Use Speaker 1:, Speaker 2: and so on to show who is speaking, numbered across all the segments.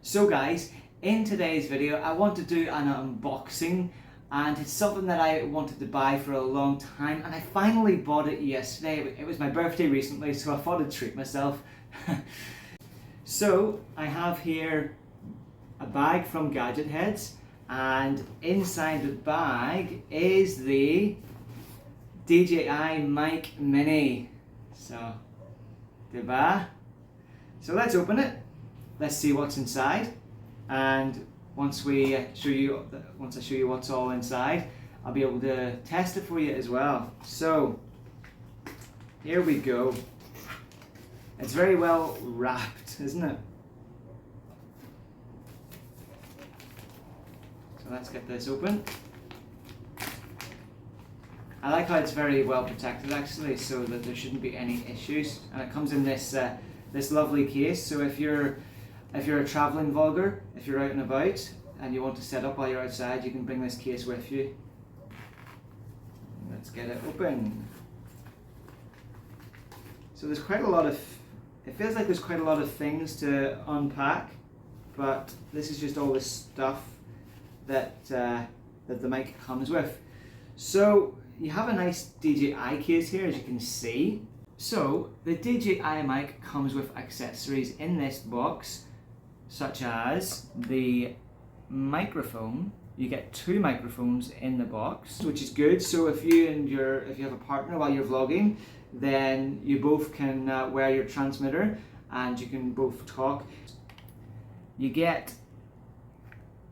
Speaker 1: So guys, in today's video I want to do an unboxing, and it's something that I wanted to buy for a long time, and I finally bought it yesterday. It was my birthday recently, so I thought I'd treat myself. So I have here a bag from Gadget Heads, and inside the bag is the DJI Mic Mini. So, diba? So let's open it. Let's see what's inside, and once I show you what's all inside, I'll be able to test it for you as well. So here we go. It's very well wrapped, isn't it? So let's get this open. I like how it's very well protected actually, so that there shouldn't be any issues. And it comes in this this lovely case. So if you're a traveling vlogger, if you're out and about and you want to set up while you're outside, you can bring this case with you. Let's get it open. So there's quite a lot of, it feels like there's quite a lot of things to unpack, but this is just all the stuff that that the mic comes with. So you have a nice DJI case here, as you can see. So the DJI mic comes with accessories in this box, such as the microphone. You get 2 microphones in the box, which is good. So if you have a partner while you're vlogging, then you both can wear your transmitter and you can both talk. You get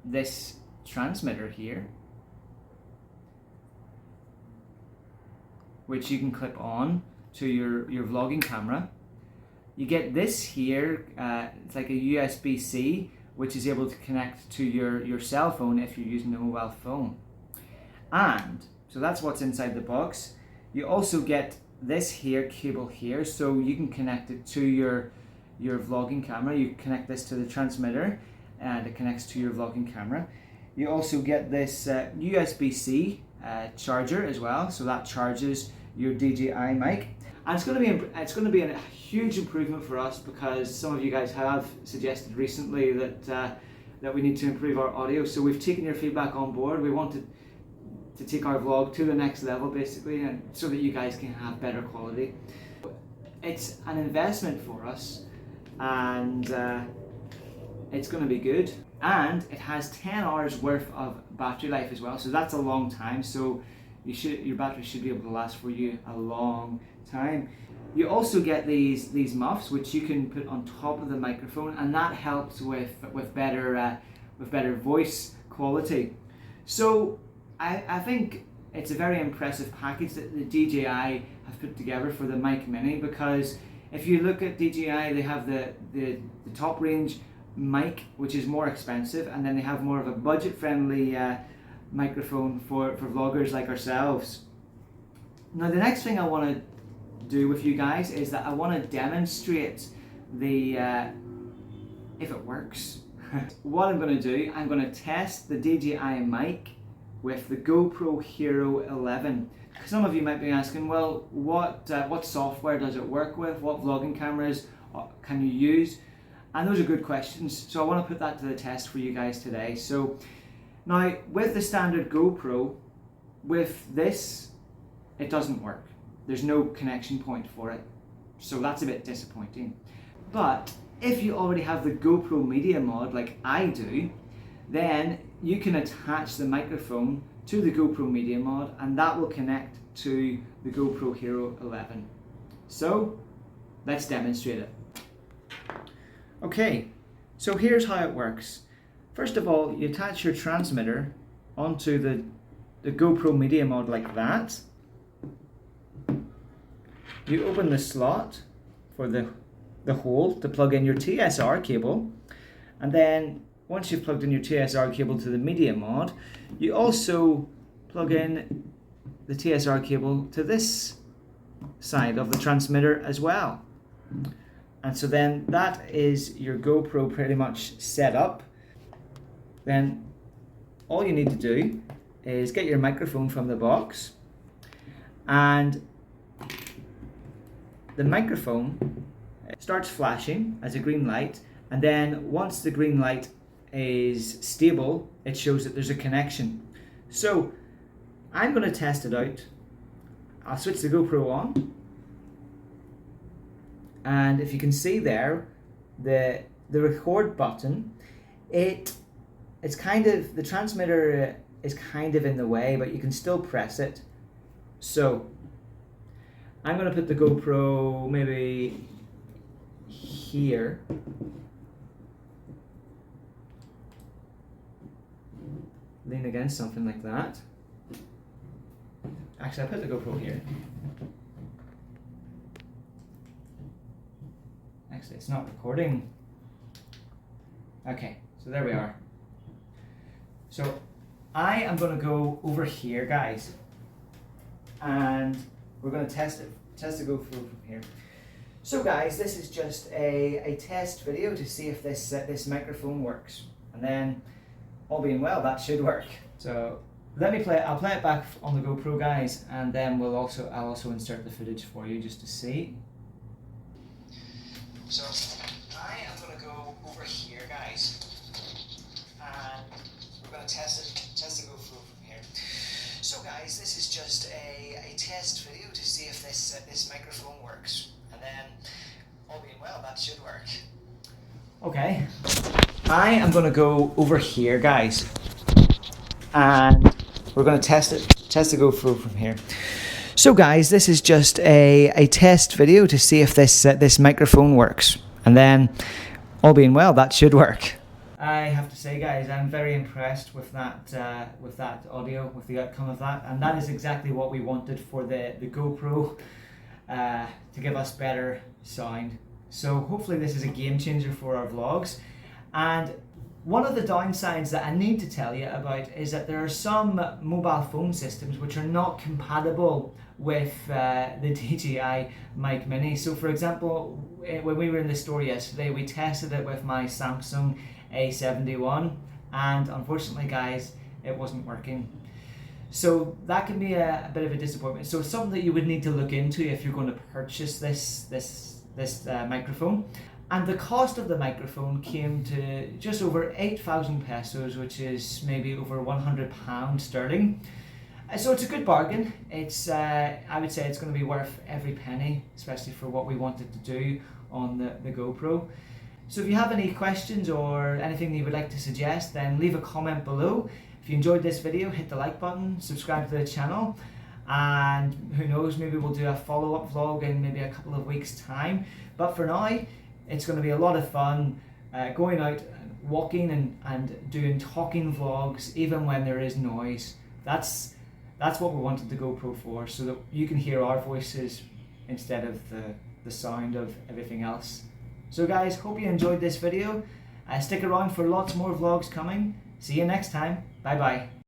Speaker 1: this transmitter here, which you can clip on to your vlogging camera. You get this here, it's like a USB-C, which is able to connect to your cell phone if you're using a mobile phone. And so that's what's inside the box. You also get this here cable here, so you can connect it to your vlogging camera. You connect this to the transmitter and it connects to your vlogging camera. You also get this USB-C charger as well, so that charges your DJI mic. And it's going to be a huge improvement for us, because some of you guys have suggested recently that we need to improve our audio. So we've taken your feedback on board. We wanted to take our vlog to the next level, basically, and so that you guys can have better quality. It's an investment for us, and it's going to be good. And it has 10 hours worth of battery life as well, so that's a long time. So your battery should be able to last for you a long time. You also get these muffs, which you can put on top of the microphone, and that helps with better voice quality. So I think it's a very impressive package that the DJI have put together for the Mic Mini, because if you look at DJI, they have the top range mic, which is more expensive, and then they have more of a budget-friendly microphone for vloggers like ourselves. Now the next thing I want to do with you guys is that I want to demonstrate the if it works. What I'm going to do, I'm going to test the DJI mic with the GoPro Hero 11. Some of you might be asking, well, what software does it work with? What vlogging cameras can you use? And those are good questions, so I want to put that to the test for you guys today. So now, with the standard GoPro, with this, it doesn't work. There's no connection point for it, so that's a bit disappointing. But if you already have the GoPro Media Mod like I do, then you can attach the microphone to the GoPro Media Mod, and that will connect to the GoPro Hero 11. So let's demonstrate it. Okay, so here's how it works. First of all, you attach your transmitter onto the GoPro Media Mod like that. You open the slot for the hole to plug in your TSR cable, and then once you've plugged in your TSR cable to the Media Mod, you also plug in the TSR cable to this side of the transmitter as well. And so then that is your GoPro pretty much set up. Then all you need to do is get your microphone from the box, and the microphone starts flashing as a green light, And then once the green light is stable, it shows that there's a connection. So I'm going to test it out. I'll switch the GoPro on, and if you can see there, the record button, it's kind of, the transmitter is kind of in the way, but you can still press it. So I'm going to put the GoPro maybe here. Lean against something like that. Actually, I put the GoPro here. Actually, it's not recording. Okay, so there we are. So I am going to go over here, guys, and we're going to test the GoPro from here. So guys, this is just a test video to see if this microphone works, and then all being well, that should work. So let me play it. I'll play it back on the GoPro, guys, and then I'll also insert the footage for you just to see. So I am going to go over here, guys, and we're going to test the GoPro from here. So guys, this is just a test video to see if this microphone works, and then all being well, that should work. Okay, I am going to go over here, guys, and we're going to test the GoPro from here. So guys, this is just a test video to see if this microphone works, and then all being well, that should work. I have to say, guys, I'm very impressed with that audio, with the outcome of that, and that is exactly what we wanted for the GoPro, to give us better sound. So hopefully this is a game changer for our vlogs. And one of the downsides that I need to tell you about is that there are some mobile phone systems which are not compatible with the DJI Mic Mini. So for example, when we were in the store yesterday, we tested it with my Samsung A71, and unfortunately, guys, it wasn't working. So that can be a bit of a disappointment. So it's something that you would need to look into if you're going to purchase this microphone. And the cost of the microphone came to just over 8,000 pesos, which is maybe over £100 sterling. So it's a good bargain. It's I would say it's going to be worth every penny, especially for what we wanted to do on the GoPro. So if you have any questions or anything that you would like to suggest, then leave a comment below. If you enjoyed this video, hit the like button, subscribe to the channel, and who knows, maybe we'll do a follow-up vlog in maybe a couple of weeks' time. But for now, it's going to be a lot of fun going out, walking and doing talking vlogs, even when there is noise. That's what we wanted the GoPro for, so that you can hear our voices instead of the sound of everything else. So guys, hope you enjoyed this video. Stick around for lots more vlogs coming. See you next time. Bye bye.